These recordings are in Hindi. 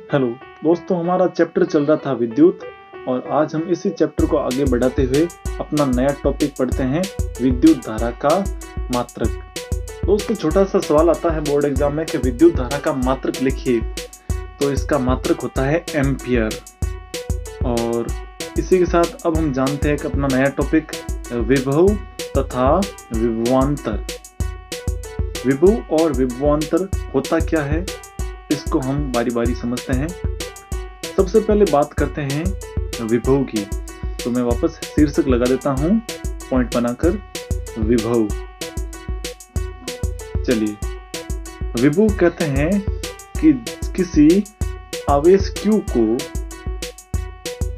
हेलो दोस्तों, हमारा चैप्टर चल रहा था विद्युत और आज हम इसी चैप्टर को आगे बढ़ाते हुए अपना नया टॉपिक पढ़ते हैं, विद्युत धारा का मात्रक। दोस्तों, छोटा सा सवाल आता है बोर्ड एग्जाम में कि विद्युत धारा का मात्रक लिखिए, तो इसका मात्रक होता है एम्पियर। और इसी के साथ अब हम जानते हैं कि अपना नया टॉपिक विभव तथा विभवांतर। विभव और विभवांतर होता क्या है, इसको हम बारी बारी समझते हैं। सबसे पहले बात करते हैं विभव की, तो मैं वापस शीर्षक लगा देता हूं पॉइंट बनाकर, विभव। चलिए, विभव कहते हैं कि किसी आवेश Q को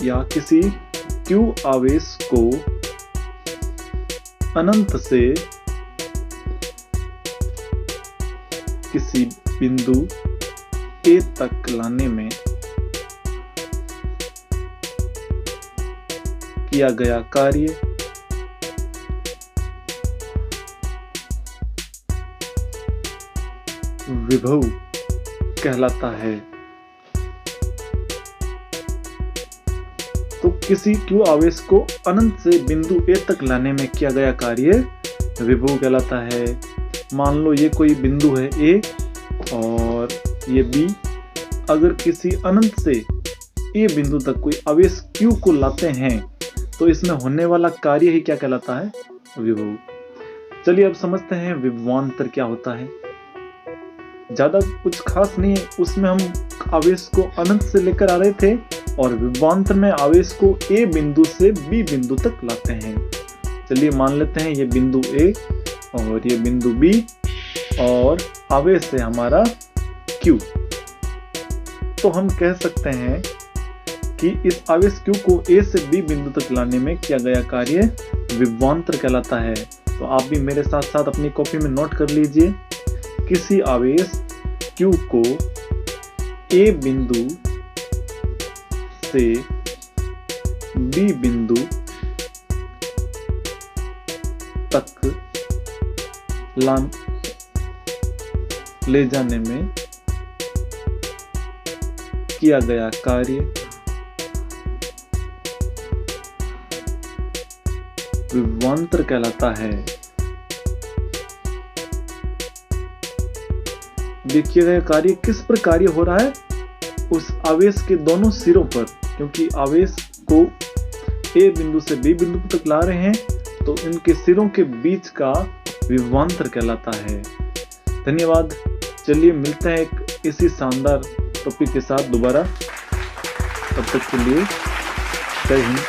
या किसी Q आवेश को अनंत से किसी बिंदु A तक लाने में किया गया कार्य विभव कहलाता है। तो किसी Q आवेश को अनंत से बिंदु A तक लाने में किया गया कार्य विभव कहलाता है। मान लो ये कोई बिंदु है A और ये B। अगर किसी अनंत से A बिंदु तक कोई आवेश Q को लाते हैं तो इसमें होने वाला कार्य ही क्या कहलाता है, विभव। चलिए अब समझते हैं विभवांतर क्या होता है। ज्यादा कुछ खास नहीं है, उसमें हम आवेश को अनंत से लेकर आ रहे थे और विभवांतर में आवेश को A बिंदु से B बिंदु तक लाते हैं। चलिए मान लेते हैं ये बिंदु A और ये बिंदु B और आवेश है हमारा Q। तो हम कह सकते हैं कि इस आवेश Q को A से B बिंदु तक लाने में किया गया कार्य विभवांतर कहलाता है। तो आप भी मेरे साथ साथ अपनी कॉपी में नोट कर लीजिए। किसी आवेश Q को A बिंदु से B बिंदु तक ले जाने में किया गया कार्य विभवांतर कहलाता है। देखिए गया कार्य किस पर कार्य हो रहा है, उस आवेश के दोनों सिरों पर, क्योंकि आवेश को A बिंदु से B बिंदु तक ला रहे हैं तो इनके सिरों के बीच का विभवांतर कहलाता है। धन्यवाद। चलिए मिलते हैं एक इसी शानदार टॉपिक के साथ दोबारा। तब तक के लिए जय हिंद।